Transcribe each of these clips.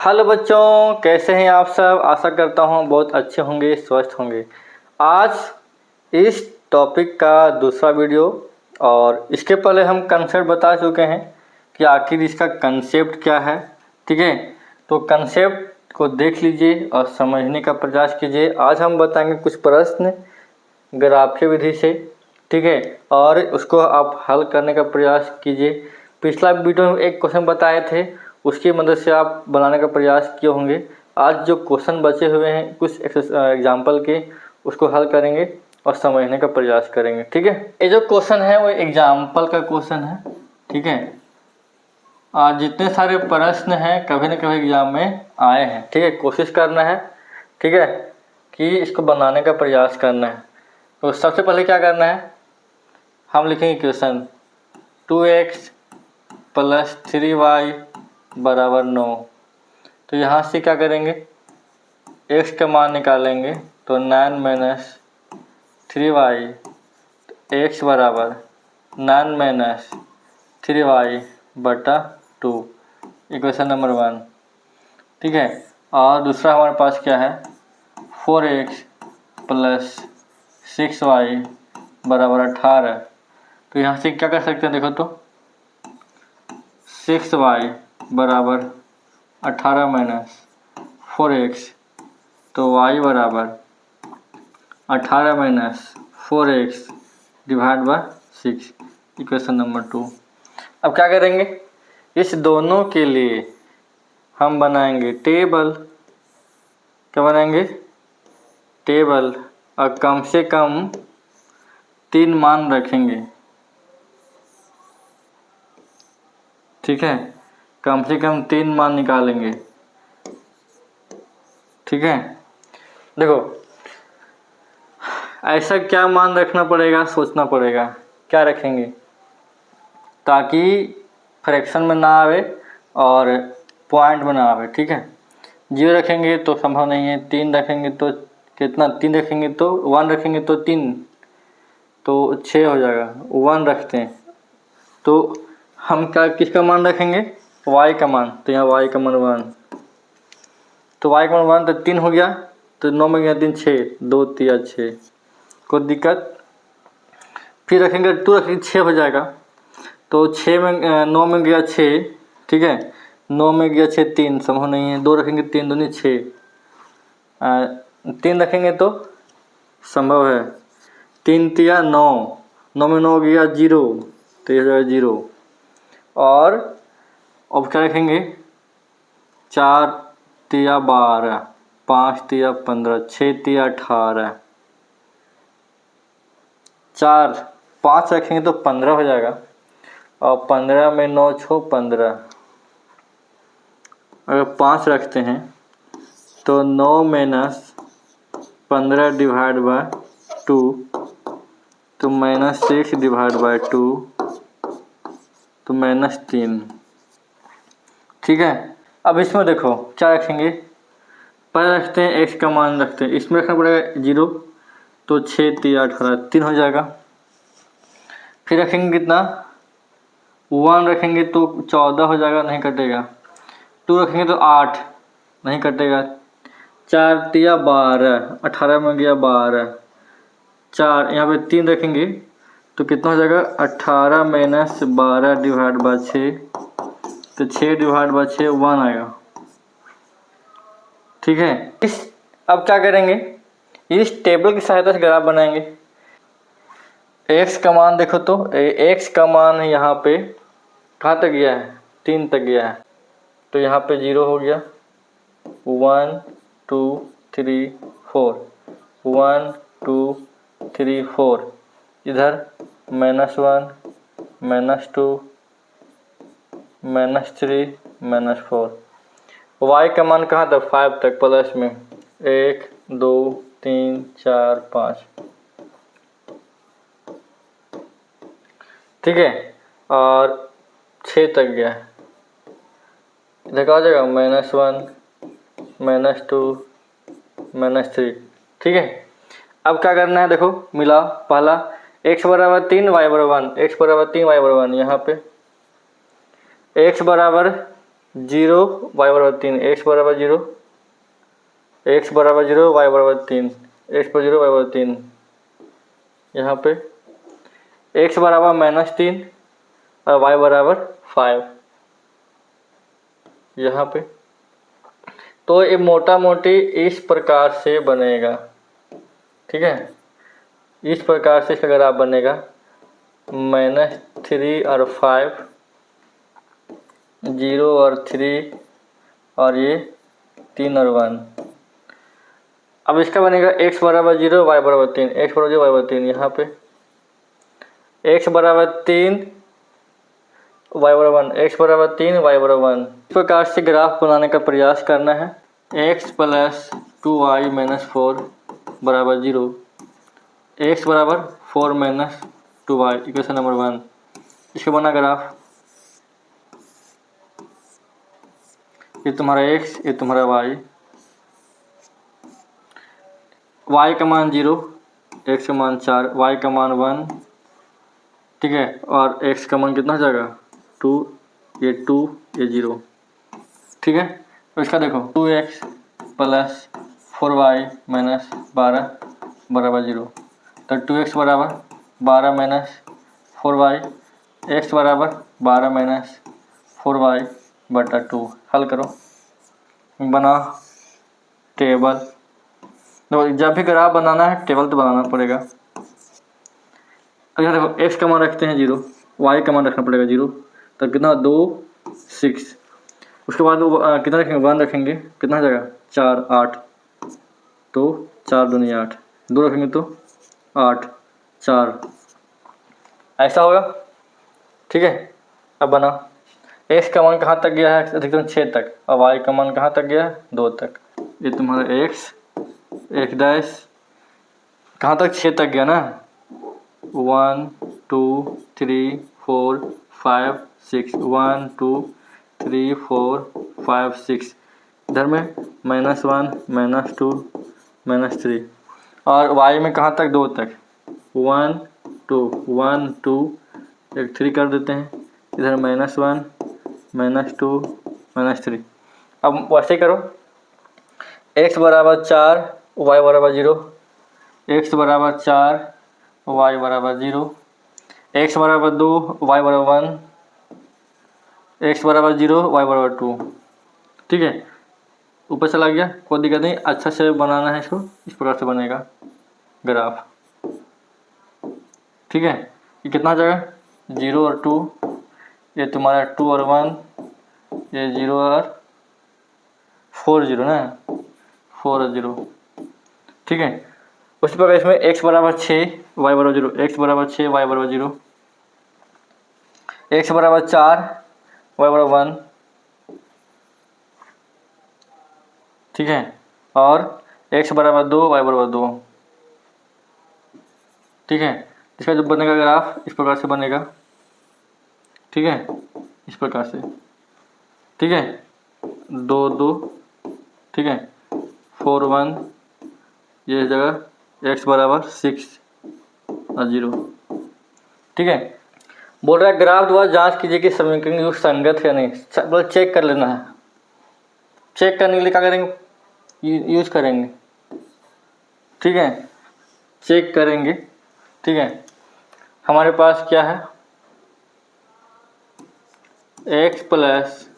Hello बच्चों, कैसे हैं आप सब। आशा करता हूँ बहुत अच्छे होंगे, स्वस्थ होंगे। आज इस टॉपिक का दूसरा वीडियो, और इसके पहले हम कंसेप्ट बता चुके हैं कि आखिर इसका कंसेप्ट क्या है। ठीक है, तो कंसेप्ट को देख लीजिए और समझने का प्रयास कीजिए। आज हम बताएंगे कुछ प्रश्न ग्राफीय विधि से, ठीक है, और उसको आप हल करने का प्रयास कीजिए। पिछला वीडियो में एक क्वेश्चन बताए थे, उसकी मदद से आप बनाने का प्रयास किए होंगे। आज जो क्वेश्चन बचे हुए हैं कुछ एग्जाम्पल के, उसको हल करेंगे और समझने का प्रयास करेंगे। ठीक है, ये जो क्वेश्चन है वो एग्जाम्पल का क्वेश्चन है। ठीक है, आज जितने सारे प्रश्न हैं कभी न कभी एग्जाम में आए हैं। ठीक है, कोशिश करना है, ठीक है, कि इसको बनाने का प्रयास करना है। तो सबसे पहले क्या करना है, हम लिखेंगे क्वेश्चन 2x + 3y = 9। तो यहाँ से क्या करेंगे, x का मान निकालेंगे तो 9 - 3y, x बराबर 9 - 3y/2, इक्वेशन नंबर 1। ठीक है, और दूसरा हमारे पास क्या है, 4x + 6y = 18। तो यहाँ से क्या कर सकते हैं, देखो तो 6y = 18 - 4x, तो y बराबर 18 - 4x / 6, इक्वेशन नंबर 2। अब क्या करेंगे, इस दोनों के लिए हम बनाएंगे टेबल। क्या बनाएंगे, टेबल, और कम से कम 3 मान रखेंगे। ठीक है, कम से कम 3 मान निकालेंगे। ठीक है, देखो ऐसा क्या मान रखना पड़ेगा, सोचना पड़ेगा क्या रखेंगे ताकि फ्रैक्शन में ना आवे और पॉइंट में ना आवे। ठीक है, 0 रखेंगे तो संभव नहीं है, 3 रखेंगे तो कितना, 3 रखेंगे तो 1 रखेंगे तो 3, तो 6 हो जाएगा। 1 रखते हैं तो हम क्या, किसका मान रखेंगे, y का मान। तो यहाँ y का मान 1, तो y का मान 1 तो 3 हो गया, तो 9 में गया 3 6, 2 3 6, कोई दिक्कत। फिर रखेंगे 2 रखेंगे 6 हो जाएगा, तो 6 में 9 में गया 6, ठीक है, 9 में गया 6 3, संभव नहीं है। 2 रखेंगे 3 दूनी 6, 3 रखेंगे तो संभव है, 3 3 9, 9 में 9 गया 0, तो ये हो जाएगा 0। और अब क्या रखेंगे, 4 3 12, 5 3 15, 6 3 18, 4 5 रखेंगे तो 15 हो जाएगा, और 15 में 9 6 15। अगर 5 रखते हैं तो 9 - 15 / 2, तो -6 / 2, तो -3। ठीक है, अब इसमें देखो क्या रखेंगे, पहले रखते हैं x का मान रखते हैं, इसमें रखना पड़ेगा 0, तो 6 3 18, 3 हो जाएगा। फिर रखेंगे कितना, 1 रखेंगे तो 14 हो जाएगा, नहीं कटेगा। 2 रखेंगे तो 8, नहीं कटेगा। 4 3 12, 18 में गया 12, 4 यहाँ पे 3 रखेंगे तो कितना हो जाएगा, 18 - 12 / 6, तो 6 / 6 1 आएगा। ठीक है, अब क्या करेंगे, इस टेबल की सहायता से ग्राफ बनाएंगे। x का मान देखो तो x का मान यहाँ पे कहाँ तक गया है, 3 तक गया है, तो यहाँ पे 0 हो गया। 1 2 3 4, 1 2 3 4, इधर -1 -2 -3 -4। y का मान कहाँ तक, 5 तक, प्लस में 1 2 3 4 5। ठीक है, और 6 तक गया, इधर क्या हो जाएगा, -1 -2 -3। ठीक है, अब क्या करना है, देखो मिला, पहला x = 3 y = 1, x = 3 y = 1। यहाँ पे x बराबर 0 y बराबर 3, x बराबर 0, x बराबर 0, y बराबर 3, x पर 0 y बराबर 3। यहाँ पे x बराबर -3 और y बराबर 5 यहाँ पे। तो ये मोटा मोटी इस प्रकार से बनेगा, ठीक है। इस प्रकार से इसका ग्राफ बनेगा, -3 और 5, 0 और 3 और ये 3 और 1। अब इसका बनेगा x बराबर 0, y बराबर 3, x बराबर 0, y बराबर 3। यहाँ पे x बराबर 3, y बराबर 1, x बराबर 3, y बराबर 1। इस प्रकार से ग्राफ बनाने का प्रयास करना है। x प्लस 2y माइनस 4 बराबर 0, x बराबर 4 माइनस 2y, इक्वेशन नंबर 1। इसका बना ग्राफ, ये तुम्हारा x, ये तुम्हारा y, y का मान 0, x का मान 4, y का मान 1, ठीक है। और x का मान कितना हो जाएगा 2, ये 2, ये 0, ठीक है। तो इसका देखो 2x प्लस 4y माइनस 12 बराबर 0। तो 2x बराबर 12 माइनस 4y, x बराबर 12 माइनस 4y बटा 2। हल करो, बना टेबल। देखो जब भी ग्राफ बनाना है टेबल तो बनाना पड़ेगा। अच्छा देखो x का मान रखते हैं 0, y का मान रखना पड़ेगा 0, तो कितना 2, 6। उसके बाद कितना रखेंगे 1 रखेंगे, कितना हो जाएगा 4, 8। तो 4 दूनी 8, 2 रखेंगे तो 8, 4, ऐसा होगा, ठीक है। अब बना x का मान कहाँ तक गया है, अधिकतम 6 तक, और y का मान कहाँ तक गया है 2 तक। ये तुम्हारा x डैश कहाँ तक 6 तक गया ना, 1 2 3 4 5 6, 1 2 3 4 5 6। इधर में -1 -2 -3, और y में कहाँ तक 2 तक, 1 2 1 2, एक 3 कर देते हैं, इधर -1 -2 -3। अब वैसे करो, x बराबर 4, y बराबर 0, x बराबर 4, y बराबर 0, x बराबर 2, y बराबर 1, x बराबर 0, y बराबर 2, ठीक है। ऊपर चला गया, कोई दिक्कत नहीं, अच्छा से बनाना है इसको, इस प्रकार से बनेगा ग्राफ, ठीक है। ये कितना जाएगा 0 और 2, ये तुम्हारा 2 और 1, ये 0 और 4 0 ना, 4 और 0, ठीक है। उसी प्रकार इसमें x बराबर 6, y बराबर 0, x बराबर 6, y बराबर 0, x बराबर 4, y बराबर 1, ठीक है। और x बराबर 2, y बराबर 2, ठीक है। इसका जो बनेगा ग्राफ इस प्रकार से बनेगा, ठीक है, इस प्रकार से, ठीक है। 2 2, ठीक है, 4 1, ये जगह x बराबर 6 और 0, ठीक है। बोल रहा है ग्राफ द्वारा जांच कीजिए कि समीकरण युक्त संगत है नहीं, बोल चेक कर लेना है। चेक करने के लिए क्या करेंगे, यूज करेंगे, ठीक है, चेक करेंगे, ठीक है। हमारे पास क्या है, x प्लस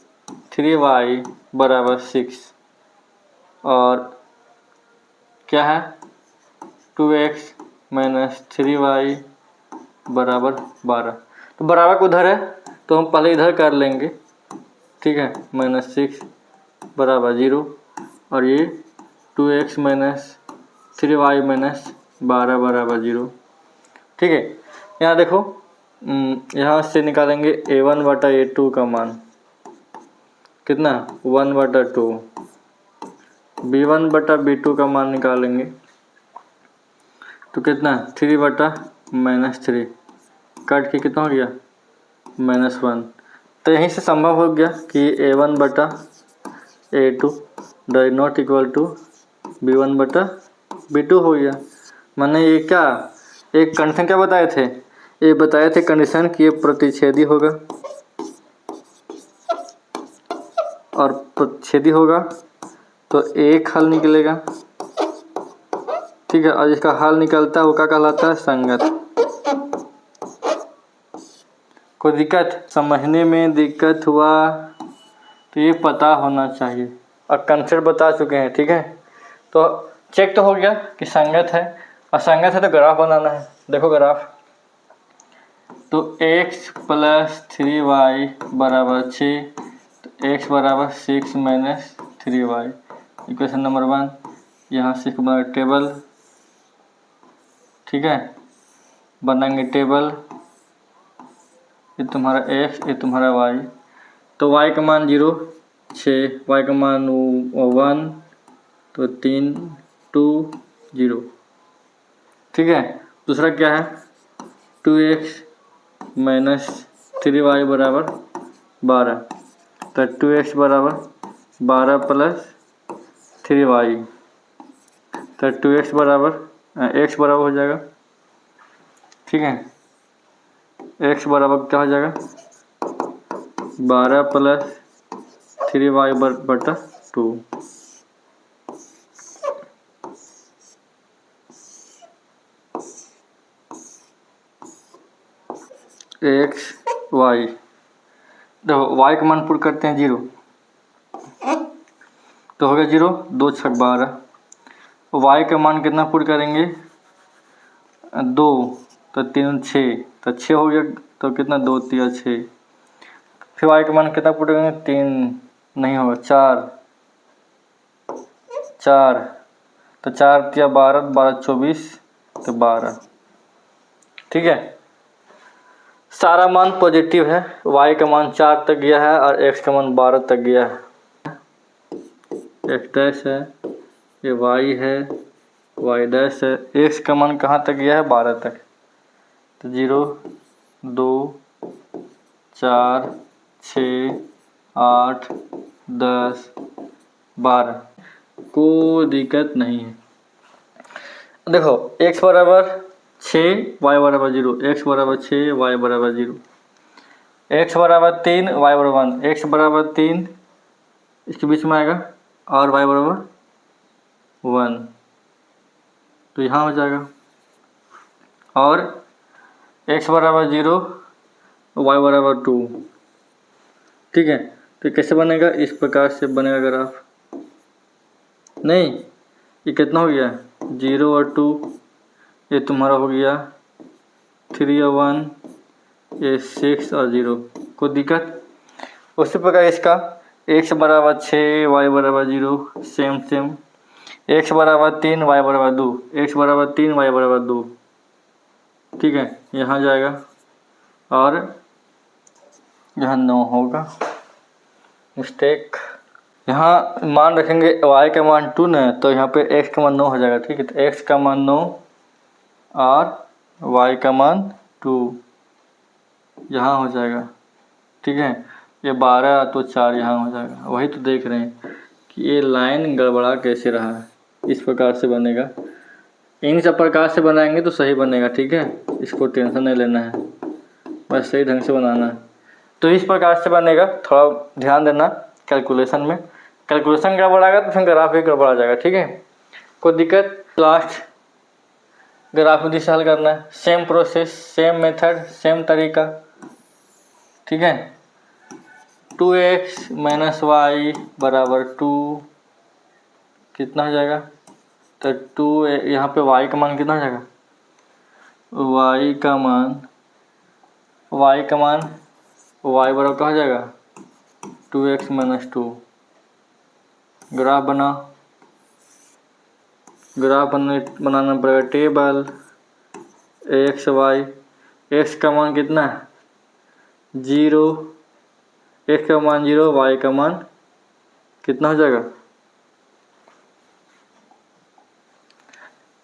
3y बराबर 6 और क्या है 2x माइनस 3y बराबर 12। तो बराबर को उधर है तो हम पहले इधर कर लेंगे, ठीक है। -6 बराबर 0, और ये 2x माइनस 3y माइनस 12 बराबर 0, ठीक है। यहाँ देखो यहाँ से निकालेंगे a1 बटा a2 का मान कितना 1 बटा 2, b1 बटा b2 का मान निकालेंगे तो कितना 3 बटा -3, कट के कितना हो गया -1। तो यहीं से संभव हो गया कि a1 बटा a2 does not equal to b1 बटा b2 हो गया। मैंने ये क्या एक कंडीशन क्या बताए थे, ये बताए थे कंडीशन कि ये प्रतिच्छेदी होगा, छेदी होगा तो एक हल निकलेगा, ठीक है। और जिसका हल निकलता है वो क्या कहलाता है? संगत। कोई दिक्कत समझने में दिक्कत हुआ तो ये पता होना चाहिए। और कंसेप्ट बता चुके हैं, ठीक है। तो चेक तो हो गया कि संगत है, और संगत है तो ग्राफ बनाना है। देखो ग्राफ, तो x + 3y = 6, तो x = 6 - 3y, इक्वेशन नंबर 1। यहाँ से बना टेबल, ठीक है, बनाएंगे टेबल। ये तुम्हारा x, ये तुम्हारा y। तो y का मान 0, 6, y का मान 1, तो 3, 2, 0, ठीक है। दूसरा क्या है? 2x - 3y = 12, तो 2x = 12 + 3y, तो 2x x बराबर हो जाएगा, ठीक है। x बराबर क्या हो जाएगा? 12 + 3y बटा 2। x y, देखो y का मान पुट करते हैं 0, तो हो गया 0, 2 × 6 = 12। y का मान कितना पुट करेंगे? 2, तो 3 6, तो 6 हो गया, तो कितना? 2 × 3 = 6। फिर y का मान कितना पुट करेंगे? 3 नहीं होगा, 4, 4, तो 4 × 3 = 12, 12 × 24, तो 12, ठीक है। सारा मान पॉजिटिव है, y का मान 4 तक गया है और x का मान 12 तक गया है। x डैश है, ये y है, y डैश है, x का मान कहाँ तक गया है? 12 तक। तो 0, 2, 4, 6, 8, 10, 12, कोई दिक्कत नहीं है। देखो x बराबर 6, y बराबर 0, x बराबर 6, y बराबर 0, x बराबर 3, y बराबर 1, x बराबर 3 इसके बीच में आएगा, और y बराबर 1, तो यहाँ हो जाएगा। और x बराबर 0, y बराबर 2, ठीक है। तो कैसे बनेगा? इस प्रकार से बनेगा ग्राफ। नहीं, ये कितना हो गया? 0 और 2, ये तुम्हारा हो गया 3 और 1, ये 6 और 0, कोई दिक्कत? उसी प्रकार इसका x बराबर 6, y बराबर 0, सेम, x बराबर 3, y बराबर 2, x बराबर 3, y बराबर 2, ठीक है। यहाँ जाएगा और यहाँ 9 होगा, मिस्टेक। यहाँ मान रखेंगे y का मान 2 ना, तो यहाँ पे x का मान 9 हो जाएगा, ठीक है। तो x का मान 9 और y का मान 2 यहाँ हो जाएगा, ठीक है। ये 12 तो 4 यहाँ हो जाएगा। वही तो देख रहे हैं कि ये लाइन गड़बड़ा कैसे रहा है। इस प्रकार से बनेगा, इन सब प्रकार से बनाएंगे तो सही बनेगा, ठीक है। इसको टेंशन नहीं लेना है, बस सही ढंग से बनाना है। तो इस प्रकार से बनेगा, थोड़ा ध्यान देना कैलकुलेशन में। कैलकुलेशन गड़बड़ाएगा तो फिर ग्राफ भी गड़बड़ा जाएगा, ठीक है। कोई दिक्कत? लास्ट ग्राफ विधि से हल करना है, same process, same method, same तरीका, ठीक है। 2x - y = 2 कितना हो जाएगा? तो 2, यहाँ पे y का मान कितना हो जाएगा? y का मान y बराबर क्या हो जाएगा? 2x - 2। ग्राफ बनाना पड़ेगा टेबल x y, x का मान कितना है? 0, x का मान 0, y का मान कितना हो जाएगा?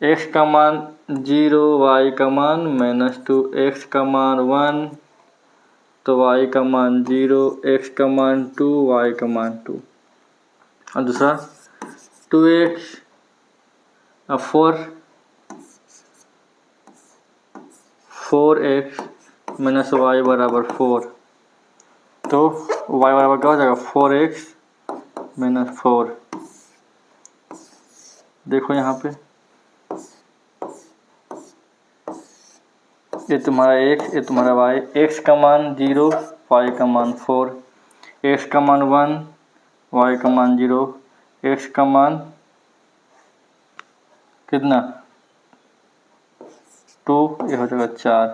x का मान 0, y का मान -2, x का मान 1, तो y का मान 0, x का मान 2, y का मान 2। और दूसरा 2x 4x - y = 4, तो y बराबर क्या हो जाएगा? 4x -4। देखो यहाँ पे ये तुम्हारा x, ये तुम्हारा y। x का मान 0, y का मान 4, x का मान 1, y का मान 0, x का मान कितना 2, ये हो जाएगा 4,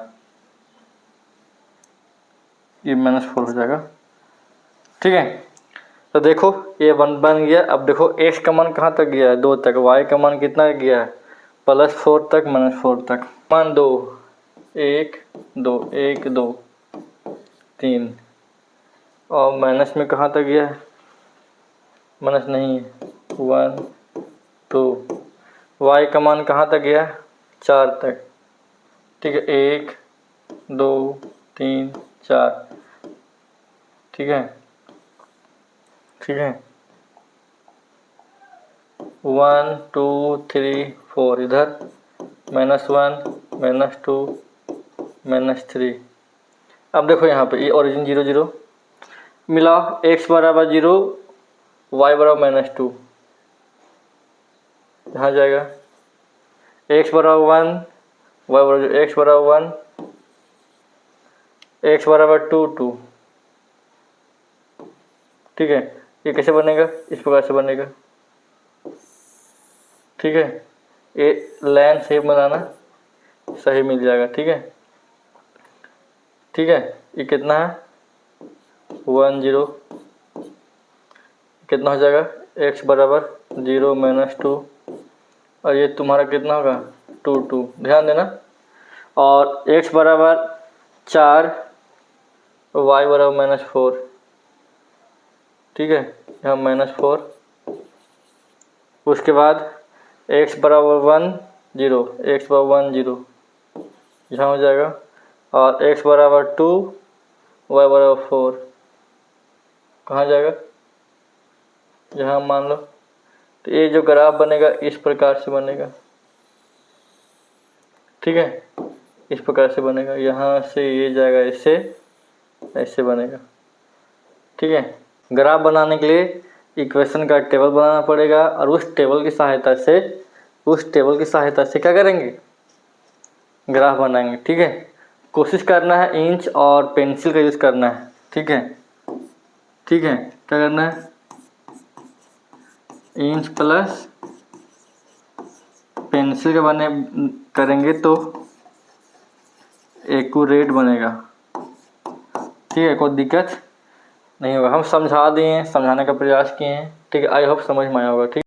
ये -4 हो जाएगा। ठीक है, तो देखो ये बन गया। अब देखो x का मान कहाँ तक गया है, 2 तक। y का मान कितना गया है, +4 तक, -4 तक। मान 2, 1 2, 1 2 3, और माइनस में कहाँ तक गया है, माइनस नहीं है, 1 2। y का मान कहाँ तक गया है, 4 तक। ठीक है, 1 2 3 4। ठीक है, ठीक है, 1 2 3 4 इधर, -1 -2 -3। अब देखो यहाँ पे ये ओरिजिन 0 0 मिला, x बराबर 0, y बराबर -2, यहाँ जाएगा। x बराबर 1, y बराबर x बराबर 1, x बराबर 2 2। ठीक है, ये कैसे बनेगा, इस प्रकार से बनेगा। ठीक है, ये लाइन सही बनाना, सही मिल जाएगा। ठीक है, ठीक है, ये कितना है 1 0, कितना हो जाएगा x बराबर 0 -2, और ये तुम्हारा कितना होगा 2 2, ध्यान देना। और x बराबर 4, y बराबर -4। ठीक है, यहाँ -4। उसके बाद x बराबर 1 0, x बराबर 1 0, यहाँ हो जाएगा। और x बराबर 2, y बराबर 4, कहाँ जाएगा, यहाँ मान लो। तो ये जो ग्राफ बनेगा इस प्रकार से बनेगा। ठीक है, इस प्रकार से बनेगा, यहाँ से ये जाएगा ऐसे, ऐसे बनेगा। ठीक है, ग्राफ बनाने के लिए इक्वेशन का टेबल बनाना पड़ेगा, और उस टेबल की सहायता से क्या करेंगे, ग्राफ बनाएंगे। ठीक है, कोशिश करना है इंच और पेंसिल का यूज़ करना है। ठीक है, ठीक है, क्या करना है, इंच प्लस पेंसिल का करेंगे तो एक्यूरेट बनेगा। ठीक है, कोई दिक्कत नहीं होगा। हम समझा दिए हैं, समझाने का प्रयास किए हैं। ठीक है, आई होप समझ में आया होगा। ठीक।